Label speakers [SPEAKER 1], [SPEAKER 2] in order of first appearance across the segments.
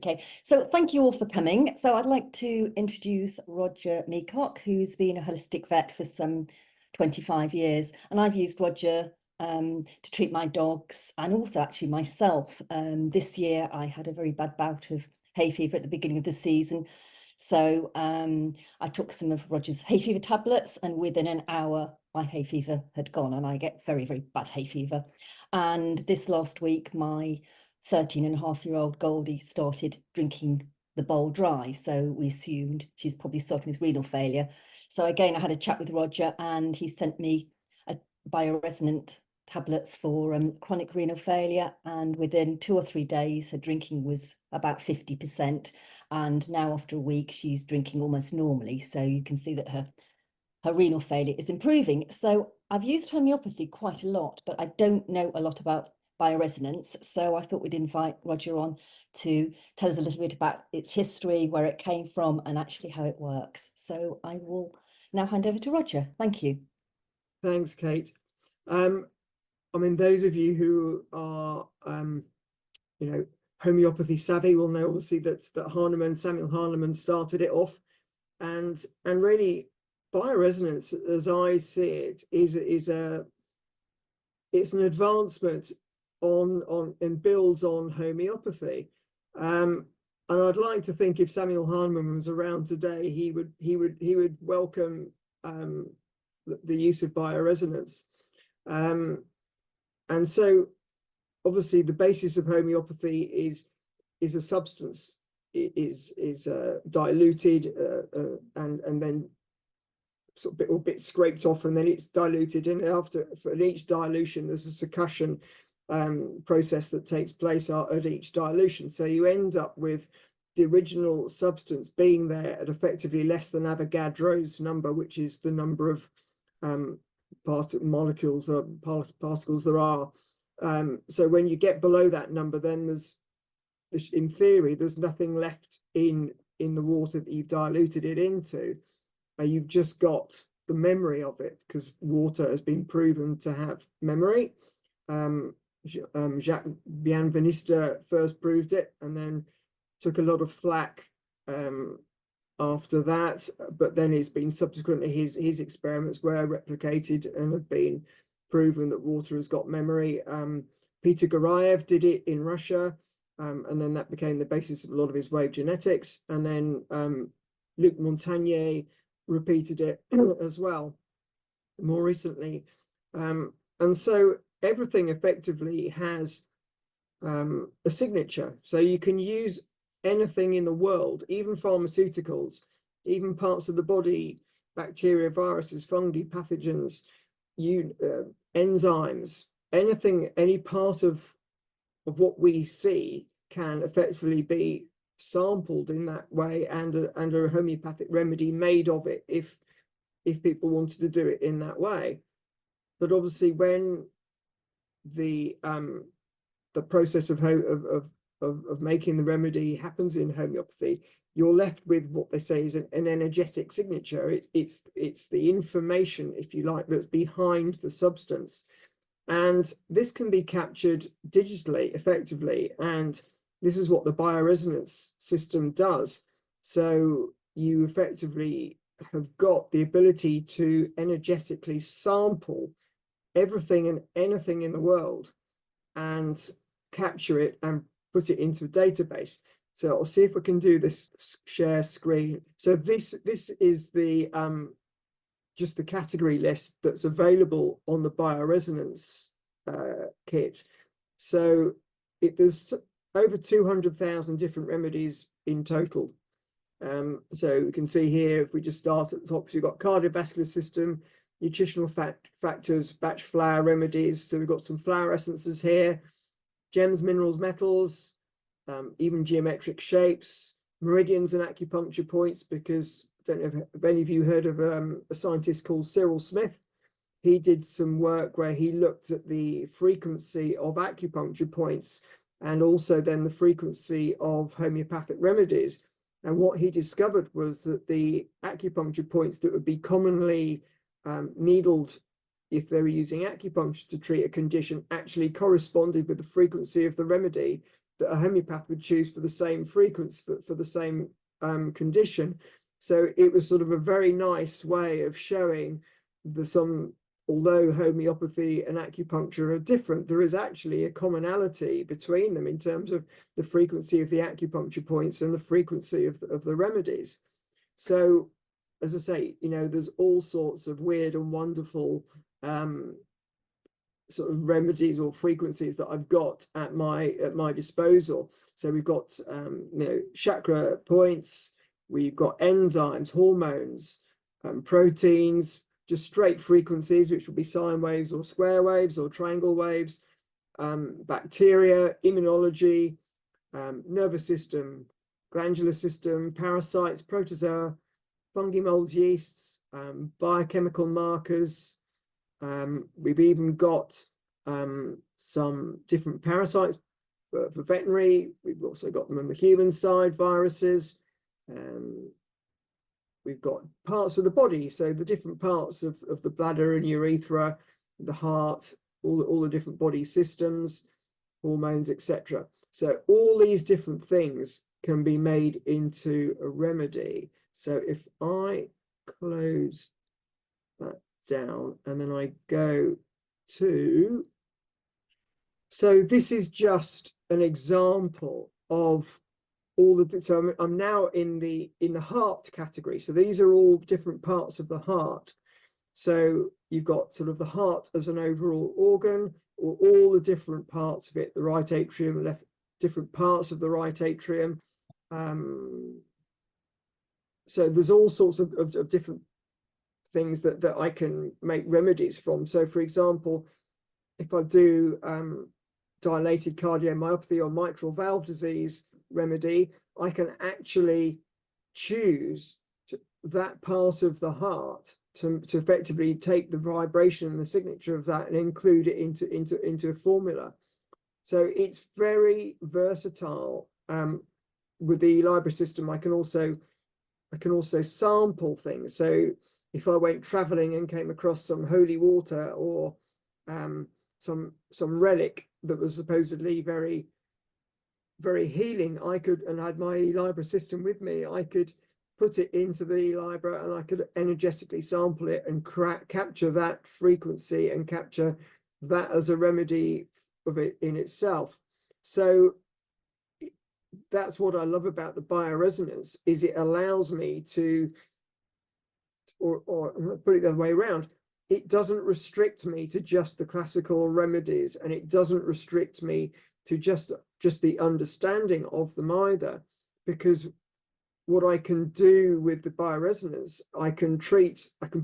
[SPEAKER 1] Okay, so thank you all for coming. So I'd like to introduce Roger Meacock, who's been a holistic vet for some 25 years. And I've used Roger to treat my dogs and also actually myself. This year I had a very bad bout of hay fever at the beginning of the season. So I took some of Roger's hay fever tablets, and within an hour my hay fever had gone, and I get very, very bad hay fever. And this last week, my 13-and-a-half-year-old Goldie started drinking the bowl dry. So we assumed she's probably starting with renal failure. So again, I had a chat with Roger, and he sent me a bioresonant tablets for chronic renal failure. And within 2 or 3 days, her drinking was about 50%. And now after a week, she's drinking almost normally. So you can see that her renal failure is improving. So I've used homeopathy quite a lot, but I don't know a lot about bioresonance. So I thought we'd invite Roger on to tell us a little bit about its history, where it came from, and actually how it works. So I will now hand over to Roger. Thank you.
[SPEAKER 2] Thanks, Kate. I mean, those of you who are, homeopathy savvy will know obviously that Samuel Hahnemann started it off, and really bioresonance, as I see it, it's an advancement on and builds on homeopathy. And I'd like to think if Samuel Hahnemann was around today, he would welcome the use of bioresonance. And so obviously the basis of homeopathy is a substance. It is diluted and then sort of a bit scraped off, and then it's diluted. And for each dilution, there's a succussion process that takes place at each dilution. So you end up with the original substance being there at effectively less than Avogadro's number, which is the number of molecules or particles there are. So when you get below that number, then in theory, there's nothing left in the water that you've diluted it into. You've just got the memory of it, because water has been proven to have memory. Jacques Bienveniste first proved it, and then took a lot of flack after that. But then it's been subsequently, his experiments were replicated and have been proven that water has got memory. Peter Garayev did it in Russia, and then that became the basis of a lot of his wave genetics. And then Luc Montagnier repeated it as well more recently. And so everything effectively has a signature. So you can use anything in the world, even pharmaceuticals, even parts of the body, bacteria, viruses, fungi, pathogens, enzymes, anything, any part of what we see can effectively be sampled in that way, and a homeopathic remedy made of it if people wanted to do it in that way. But obviously, when the process of making the remedy happens in homeopathy, you're left with what they say is an energetic signature. It's the information, if you like, that's behind the substance, and this can be captured digitally effectively. And this is what the bioresonance system does. So you effectively have got the ability to energetically sample everything and anything in the world and capture it and put it into a database. So I'll see if we can do this share screen. So this is the just the category list that's available on the bioresonance kit. So there's over 200,000 different remedies in total. So you can see here, if we just start at the top, so you've got cardiovascular system, nutritional factors, batch flower remedies. So we've got some flower essences here, gems, minerals, metals, even geometric shapes, meridians and acupuncture points, because I don't know if any of you heard of a scientist called Cyril Smith. He did some work where he looked at the frequency of acupuncture points and also then the frequency of homeopathic remedies. And what he discovered was that the acupuncture points that would be commonly needled if they were using acupuncture to treat a condition actually corresponded with the frequency of the remedy that a homeopath would choose for the same frequency, for the same condition. So it was sort of a very nice way of showing although homeopathy and acupuncture are different, there is actually a commonality between them in terms of the frequency of the acupuncture points and the frequency of the remedies. So, as I say, there's all sorts of weird and wonderful sort of remedies or frequencies that I've got at my disposal. So we've got chakra points, we've got enzymes, hormones, proteins, just straight frequencies, which will be sine waves or square waves or triangle waves, bacteria, immunology, nervous system, glandular system, parasites, protozoa, fungi, molds, yeasts, biochemical markers. We've even got some different parasites for veterinary. We've also got them on the human side, viruses. We've got parts of the body, so the different parts of the bladder and urethra, the heart, all the different body systems, hormones, etc. So all these different things can be made into a remedy. So if I close that down and then I go to, so this is just an example of all the, so I'm now in the heart category. So these are all different parts of the heart. So you've got sort of the heart as an overall organ, or all the different parts of it, the right atrium, left, different parts of the right atrium. So there's all sorts of different things that I can make remedies from. So for example, if I do dilated cardiomyopathy or mitral valve disease remedy, I can actually choose that part of the heart to effectively take the vibration and the signature of that and include it into a formula. So it's very versatile. With the Librela system, I can also sample things. So if I went traveling and came across some holy water or some relic that was supposedly very, very healing, I could, and had my Librela system with me, I could put it into the Librela and I could energetically sample it and capture that frequency and capture that as a remedy of it in itself. So that's what I love about the bioresonance, is it allows me to, or put it the other way around, it doesn't restrict me to just the classical remedies, and it doesn't restrict me to just the understanding of them either, because what I can do with the bioresonance, I can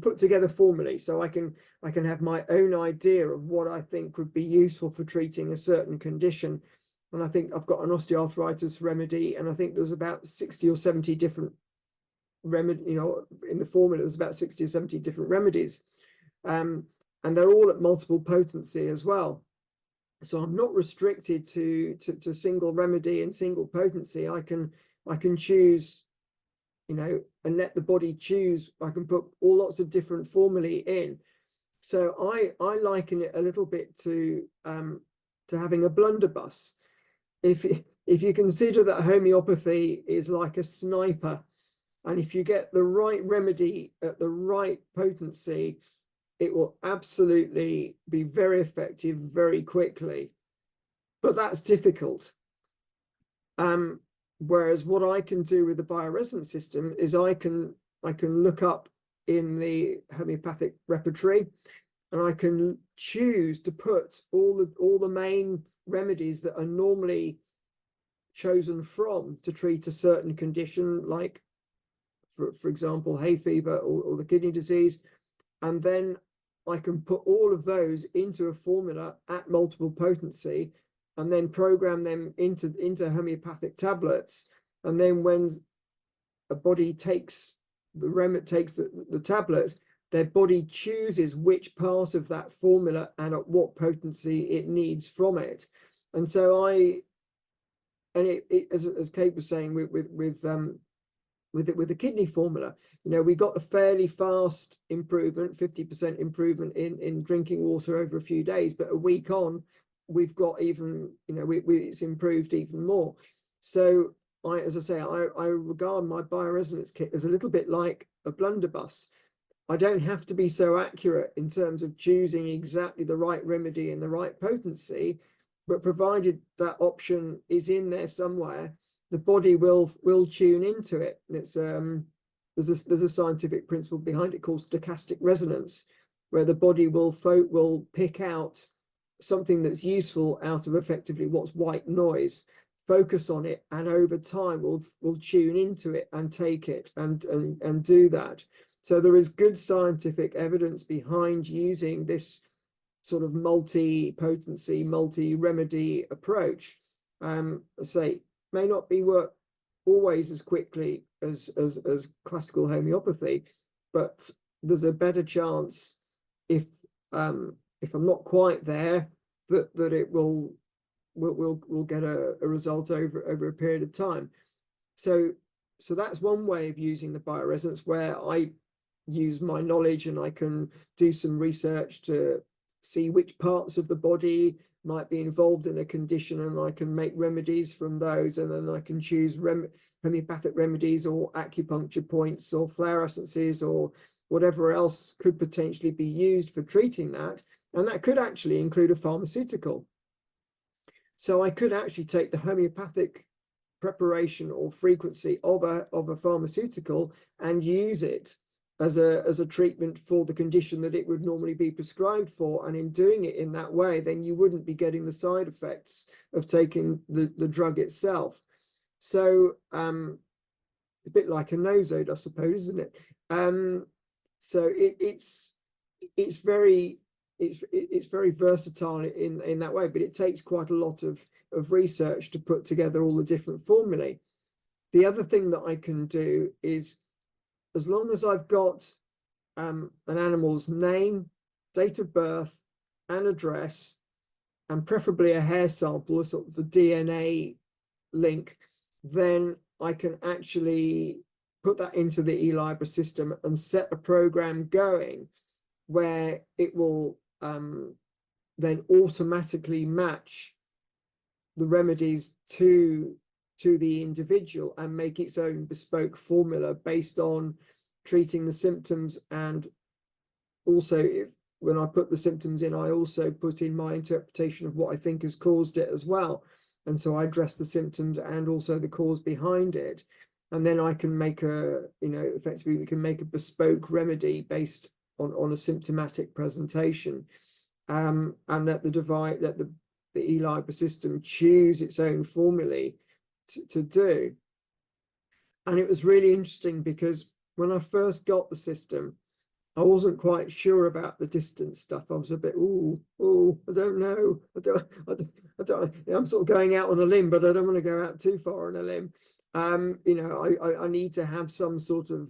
[SPEAKER 2] put together formulae, so I can have my own idea of what I think would be useful for treating a certain condition. And I think I've got an osteoarthritis remedy, and I think there's about 60 or 70 different remedy, in the formula, there's about 60 or 70 different remedies. And they're all at multiple potency as well. So I'm not restricted to single remedy and single potency. I can choose, and let the body choose. I can put all lots of different formulae in. So I liken it a little bit to having a blunderbuss. If you consider that homeopathy is like a sniper, and if you get the right remedy at the right potency, it will absolutely be very effective very quickly. But that's difficult. Whereas what I can do with the bioresonance system is I can look up in the homeopathic repertory, and I can choose to put all the main remedies that are normally chosen from to treat a certain condition, like for example hay fever or the kidney disease, and then I can put all of those into a formula at multiple potency, and then program them into homeopathic tablets. And then when a body takes the tablet, their body chooses which part of that formula and at what potency it needs from it. And so as Kate was saying with the kidney formula, we got a fairly fast improvement, 50% improvement in drinking water over a few days, but a week on, we've got even, it's improved even more. So as I say, I regard my bioresonance kit as a little bit like a blunderbuss. I don't have to be so accurate in terms of choosing exactly the right remedy and the right potency, but provided that option is in there somewhere, the body will tune into it. It's there's a scientific principle behind it called stochastic resonance, where the body will pick out something that's useful out of effectively what's white noise, focus on it, and over time will tune into it and take it and do that. So there is good scientific evidence behind using this sort of multi-potency, multi-remedy approach. Say, may not be work always as quickly as classical homeopathy, but there's a better chance if I'm not quite there, that it will get a result over a period of time. So that's one way of using the bioresonance, where I use my knowledge and I can do some research to see which parts of the body might be involved in a condition, and I can make remedies from those, and then I can choose homeopathic remedies or acupuncture points or flower essences or whatever else could potentially be used for treating that. And that could actually include a pharmaceutical. So I could actually take the homeopathic preparation or frequency of a pharmaceutical and use it as a treatment for the condition that it would normally be prescribed for. And in doing it in that way, then you wouldn't be getting the side effects of taking the drug itself. So a bit like a nosode, I suppose, isn't it? So it's very versatile in that way, but it takes quite a lot of research to put together all the different formulae. The other thing that I can do is, as long as I've got an animal's name, date of birth, and address, and preferably a hair sample, a sort of the DNA link, then I can actually put that into the eLibra system and set a program going where it will then automatically match the remedies to the individual and make its own bespoke formula based on treating the symptoms. And also, when I put the symptoms in, I also put in my interpretation of what I think has caused it as well. And so I address the symptoms and also the cause behind it. And then I can make effectively we can make a bespoke remedy based on a symptomatic presentation, and let the eLibra system choose its own formulae to do. And it was really interesting because when I first got the system, I wasn't quite sure about the distance stuff. I was a bit, I don't know. I don't, I'm sort of going out on a limb, but I don't want to go out too far on a limb. I need to have some sort of,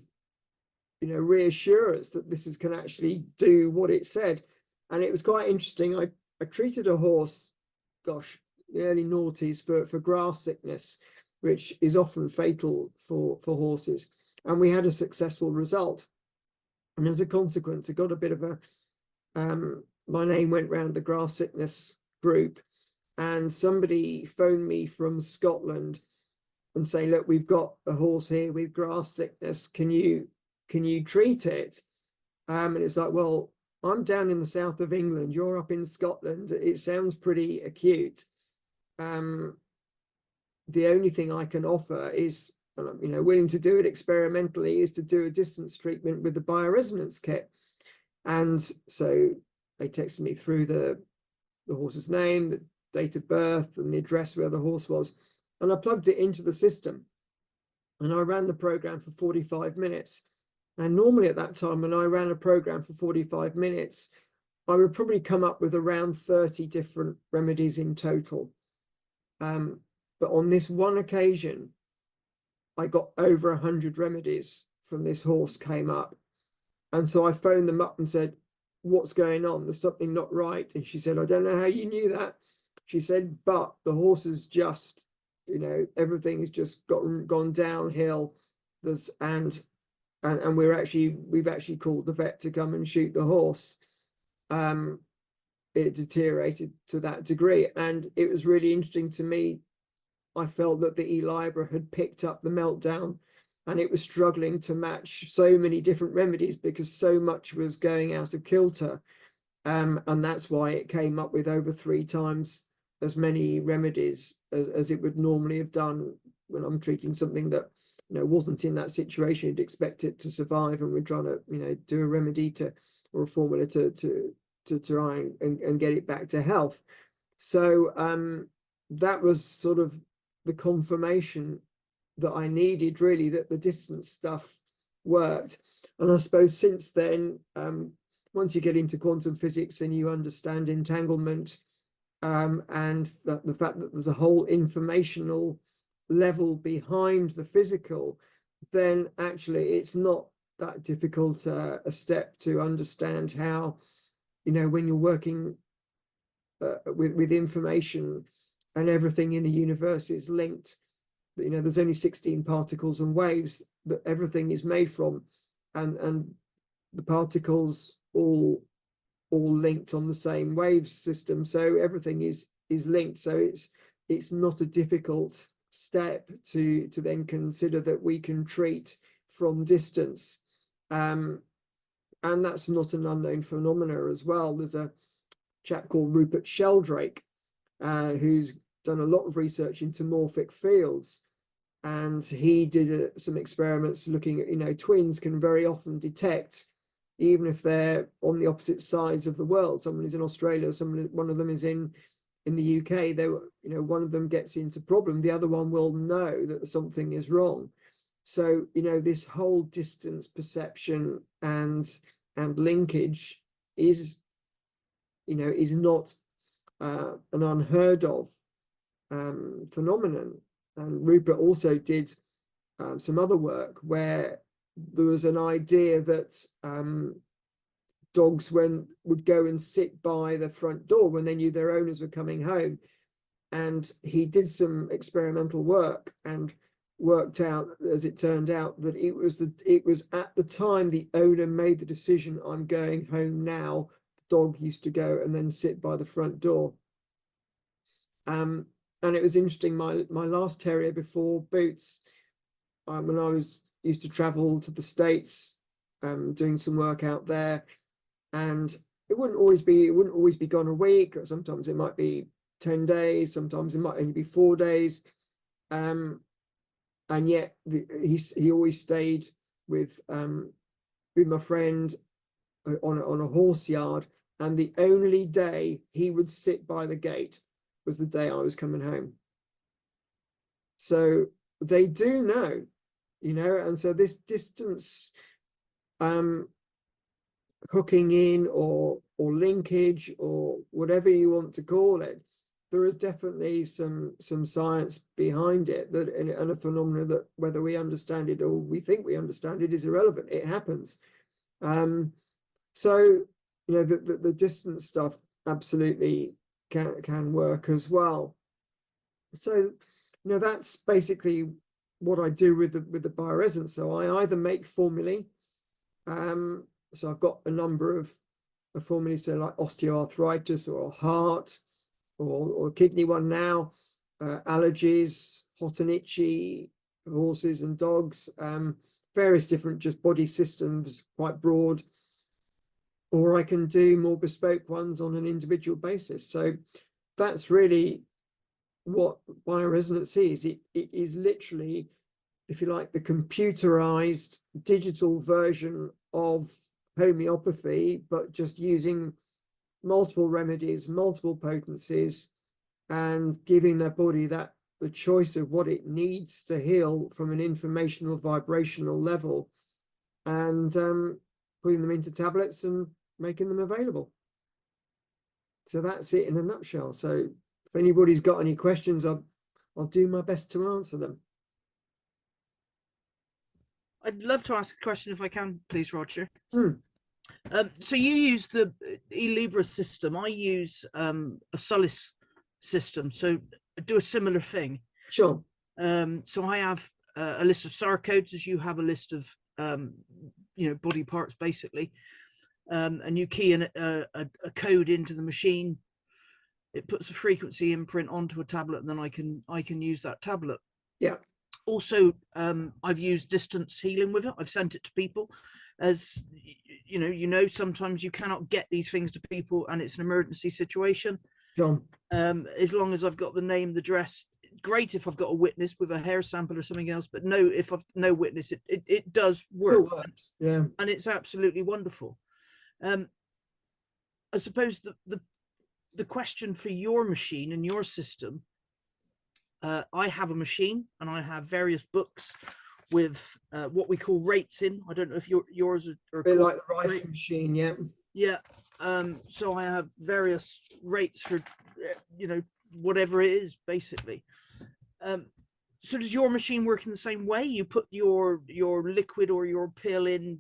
[SPEAKER 2] reassurance that this can actually do what it said. And it was quite interesting. I treated a horse, gosh, the early noughties for grass sickness, which is often fatal for horses. And we had a successful result. And as a consequence, it got a bit of my name went round the grass sickness group, and somebody phoned me from Scotland and say, look, we've got a horse here with grass sickness. Can you treat it? And it's like, well, I'm down in the south of England. You're up in Scotland. It sounds pretty acute. The only thing I can offer is, and I'm willing to do it experimentally, is to do a distance treatment with the bioresonance kit. And so they texted me through the horse's name, the date of birth, and the address where the horse was. And I plugged it into the system. And I ran the program for 45 minutes. And normally at that time, when I ran a program for 45 minutes, I would probably come up with around 30 different remedies in total. But on this one occasion, I got over 100 remedies from this horse came up. And so I phoned them up and said, what's going on? There's something not right. And she said, I don't know how you knew that. She said, but the horse has just, everything has just gone downhill. And we've actually called the vet to come and shoot the horse. it deteriorated to that degree. And it was really interesting to me. I felt that the Librela had picked up the meltdown, and it was struggling to match so many different remedies because so much was going out of kilter. And that's why it came up with over 3 times as many remedies as it would normally have done when I'm treating something that, you know, wasn't in that situation. You'd expect it to survive, and we're trying to, you know, do a remedy or a formula to try and get it back to health. So that was sort of the confirmation that I needed, really, that the distance stuff worked. And I suppose since then, once you get into quantum physics and you understand entanglement, and the fact that there's a whole informational level behind the physical, then actually it's not that difficult a step to understand how, you know, when you're working with information and everything in the universe is linked, you know, there's only 16 particles and waves that everything is made from, and the particles all linked on the same wave system, so everything is linked. So it's not a difficult step to then consider that we can treat from distance, and that's not an unknown phenomena as well. There's a chap called Rupert Sheldrake who's done a lot of research into morphic fields, and he did some experiments looking at, you know, twins can very often detect, even if they're on the opposite sides of the world. Someone is in Australia, one of them is in the UK. They were, you know, one of them gets into problem, the other one will know that something is wrong. So, you know, this whole distance perception and linkage is, you know, is not an unheard of phenomenon. And Rupert also did some other work where there was an idea that dogs would go and sit by the front door when they knew their owners were coming home. And he did some experimental work and worked out, as it turned out, that it was at the time the owner made the decision, I'm going home now, the dog used to go and then sit by the front door. And it was interesting, my last terrier before Boots, when I used to travel to the States, doing some work out there, and it wouldn't always be gone a week, or sometimes it might be 10 days, sometimes it might only be 4 days, and yet he always stayed with my friend on a horse yard, and the only day he would sit by the gate was the day I was coming home. So they do know, you know, and so this distance hooking in or linkage or whatever you want to call it, there is definitely some science behind it, that and a phenomena that, whether we understand it or we think we understand it, is irrelevant. It happens. So, you know, the distance stuff absolutely can work as well. So, you know, that's basically what I do with the bioresonance. So I either make formulae. So I've got a number of formulae, so like osteoarthritis or heart or kidney one now, allergies, hot and itchy for horses and dogs, various different just body systems, quite broad. Or I can do more bespoke ones on an individual basis. So that's really what bioresonance is. It is literally, if you like, the computerized digital version of homeopathy, but just using multiple remedies, multiple potencies, and giving their body the choice of what it needs to heal from an informational vibrational level, and putting them into tablets and making them available. So that's it in a nutshell. So if anybody's got any questions, I'll do my best to answer them.
[SPEAKER 3] I'd love to ask a question if I can, please, Roger.
[SPEAKER 2] Hmm.
[SPEAKER 3] So you use the Librela system. I use a Solace system, so I do a similar thing.
[SPEAKER 2] Sure.
[SPEAKER 3] So I have a list of SAR codes, as you have a list of you know, body parts, basically. and you key in a code into the machine. It puts a frequency imprint onto a tablet, and then I can use that tablet.
[SPEAKER 2] Yeah.
[SPEAKER 3] Also, I've used distance healing with it. I've sent it to people. As you know, sometimes you cannot get these things to people, and it's an emergency situation.
[SPEAKER 2] John.
[SPEAKER 3] As long as I've got the name, the address, great if I've got a witness with a hair sample or something else. But no, if I've no witness, it does work.
[SPEAKER 2] It works. Yeah.
[SPEAKER 3] And it's absolutely wonderful. I suppose the question for your machine and your system, I have a machine and I have various books with what we call rates in. I don't know if yours are
[SPEAKER 2] A bit like the rifle machine, yeah.
[SPEAKER 3] Yeah. So I have various rates for, whatever it is, basically. So does your machine work in the same way? You put your liquid or your pill in?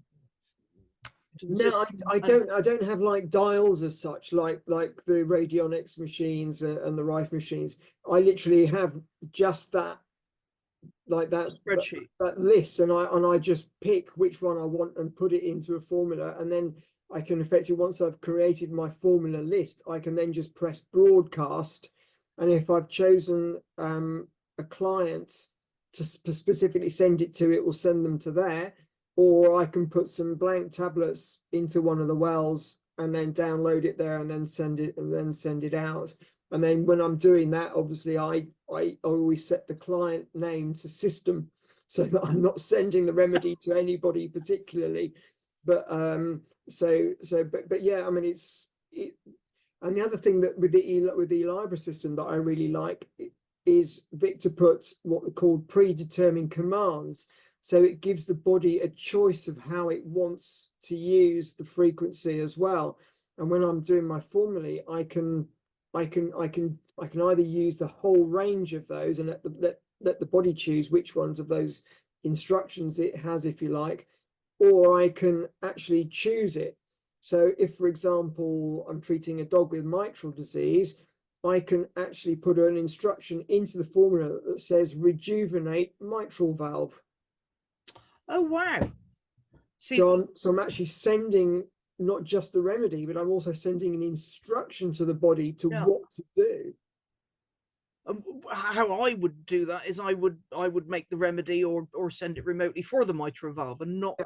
[SPEAKER 2] No, I don't have like dials as such, like the radionics machines and the Rife machines. I literally have just that, like that
[SPEAKER 3] spreadsheet,
[SPEAKER 2] that list, and I just pick which one I want and put it into a formula, and then I can effectively, once I've created my formula list, I can then just press broadcast, and if I've chosen a client to specifically send it to, it will send them to there. Or I can put some blank tablets into one of the wells and then download it there and then send it out. And then when I'm doing that, obviously I always set the client name to system so that I'm not sending the remedy to anybody particularly. But but yeah, I mean, and the other thing that with the Librela system that I really like is Victor puts what are called predetermined commands. So it gives the body a choice of how it wants to use the frequency as well. And when I'm doing my formulae, I can either use the whole range of those and let the body choose which ones of those instructions it has, if you like, or I can actually choose it. So if, for example, I'm treating a dog with mitral disease, I can actually put an instruction into the formula that says rejuvenate mitral valve.
[SPEAKER 3] Oh, wow. See,
[SPEAKER 2] so I'm actually sending not just the remedy, but I'm also sending an instruction to the body to what to do.
[SPEAKER 3] How I would do that is I would make the remedy or send it remotely for the mitral valve, and not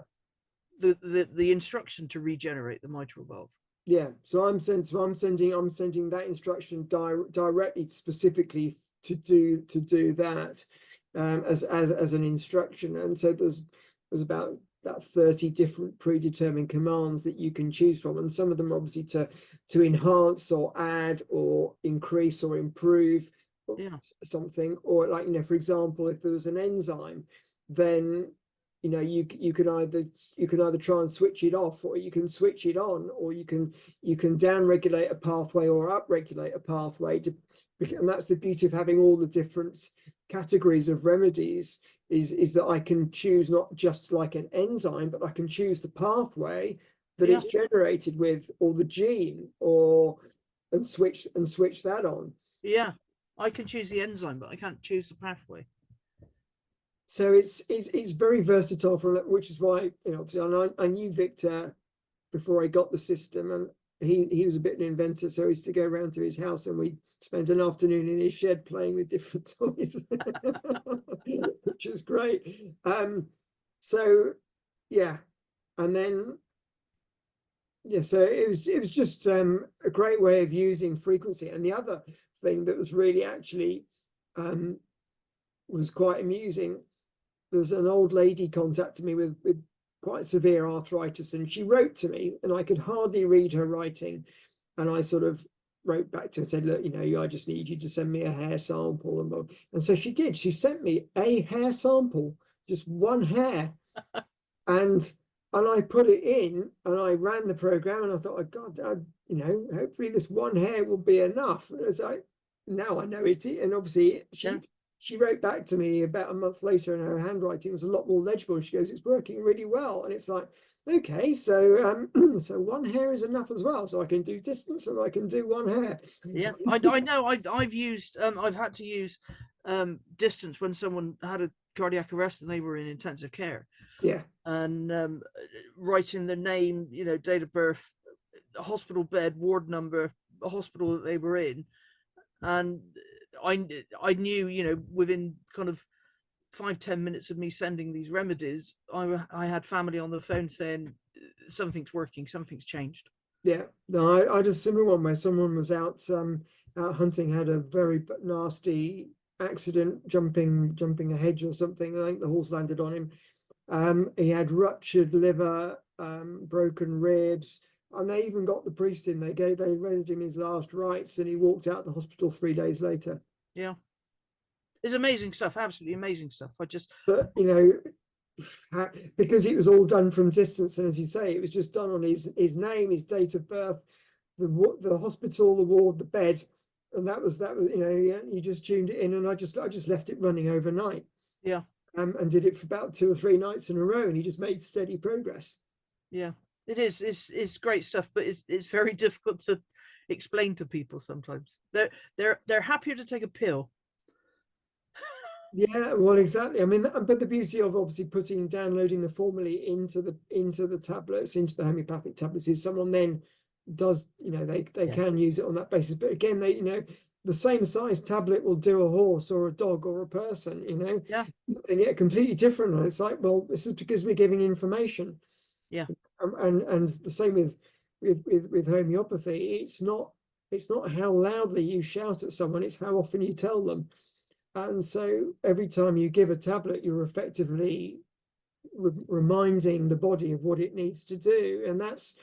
[SPEAKER 3] the instruction to regenerate the mitral valve.
[SPEAKER 2] Yeah, so I'm sending that instruction directly specifically to do that as an instruction. And so there's about 30 different predetermined commands that you can choose from, and some of them obviously to enhance or add or increase or improve something, or like, for example, if there was an enzyme, then you can either try and switch it off, or you can switch it on, or you can down regulate a pathway or up regulate a pathway and that's the beauty of having all the different categories of remedies, is that I can choose not just like an enzyme, but I can choose the pathway that it's generated with, or the gene, and switch that on.
[SPEAKER 3] Yeah, I can choose the enzyme, but I can't choose the pathway.
[SPEAKER 2] So it's very versatile, which is why, obviously I knew Victor before I got the system, and he was a bit of an inventor, so I used to go around to his house and we spent an afternoon in his shed playing with different toys, which is great. So yeah, and then so it was just a great way of using frequency. And the other thing that was really actually was quite amusing, there's an old lady contacted me with quite severe arthritis, and she wrote to me and I could hardly read her writing, and I sort of wrote back to her and said, look, I just need you to send me a hair sample, and so she did. She sent me a hair sample, just one hair, and I put it in and I ran the program, and I thought, oh God, hopefully this one hair will be enough. As now I know it, and obviously she wrote back to me about a month later, and her handwriting was a lot more legible. She goes, it's working really well. And it's like, okay, so so one hair is enough as well. So I can do distance and I can do one hair.
[SPEAKER 3] Yeah, I know. I've used I've had to use distance when someone had cardiac arrest and they were in intensive care.
[SPEAKER 2] Yeah.
[SPEAKER 3] And writing their name, you know, date of birth, hospital bed, ward number, the hospital that they were in. And I knew, you know, within kind of 5-10 minutes of me sending these remedies, I had family on the phone saying something's working, something's changed.
[SPEAKER 2] Yeah, no, I had a similar one where someone was out hunting, had a very nasty accident, jumping a hedge or something. I think the horse landed on him. He had ruptured liver, broken ribs, and they even got the priest in. They read him his last rites, and he walked out of the hospital 3 days later.
[SPEAKER 3] Yeah, it's amazing stuff, absolutely amazing stuff.
[SPEAKER 2] But you know, because it was all done from distance, and as you say, it was just done on his name, his date of birth, the hospital, the ward, the bed, and that was you know, you just tuned it in, and I just left it running overnight.
[SPEAKER 3] Yeah.
[SPEAKER 2] And did it for about 2 or 3 nights in a row, and he just made steady progress.
[SPEAKER 3] Yeah, it is. It's great stuff, but it's very difficult to explain to people sometimes. They're happier to take a pill.
[SPEAKER 2] Yeah, well, exactly. I mean, but the beauty of obviously downloading the formulae into the tablets, into the homeopathic tablets, is someone then does, you know, they can use it on that basis. But again, you know, the same size tablet will do a horse or a dog or a person, you know.
[SPEAKER 3] Yeah.
[SPEAKER 2] And yet completely different. And it's like, well, this is because we're giving information.
[SPEAKER 3] Yeah.
[SPEAKER 2] And the same with homeopathy. It's not how loudly you shout at someone, it's how often you tell them. And so every time you give a tablet, you're effectively reminding the body of what it needs to do. And that's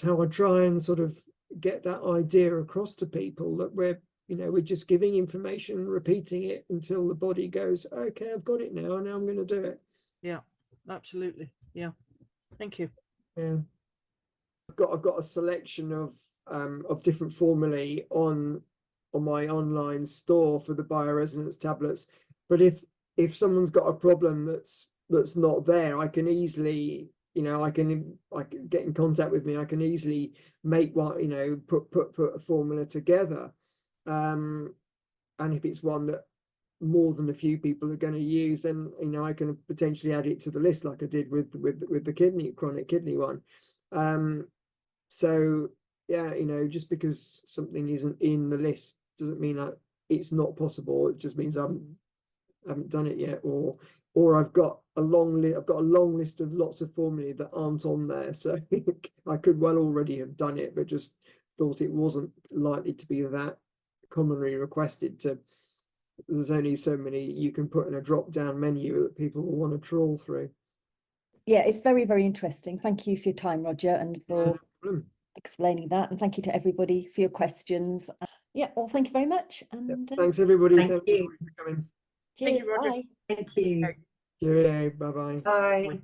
[SPEAKER 2] how I try and sort of get that idea across to people, that we're just giving information, repeating it until the body goes, okay, I've got it now, and now I'm going to do it.
[SPEAKER 3] Yeah, absolutely. Yeah. Thank you.
[SPEAKER 2] Yeah. I've got a selection of different formulae on my online store for the bioresonance tablets. But if someone's got a problem that's not there, I can easily, you know, I can get in contact with me. I can easily make one, you know, put a formula together. And if it's one that more than a few people are going to use, then, you know, I can potentially add it to the list, like I did with the chronic kidney one. So yeah, you know, just because something isn't in the list doesn't mean that it's not possible. It just means I haven't done it yet, or I've got a long list of lots of formulae that aren't on there. So I could well already have done it, but just thought it wasn't likely to be that commonly requested. There's only so many you can put in a drop-down menu that people will want to trawl through.
[SPEAKER 1] Yeah, it's very, very interesting. Thank you for your time, Roger, and for explaining that. And thank you to everybody for your questions. Yeah, well, thank you very much. And
[SPEAKER 2] thanks everybody.
[SPEAKER 4] Thank you.
[SPEAKER 2] For coming.
[SPEAKER 1] Cheers.
[SPEAKER 3] Roger.
[SPEAKER 1] Bye.
[SPEAKER 4] Thank you.
[SPEAKER 2] Cheerio. Bye-bye.
[SPEAKER 4] Bye.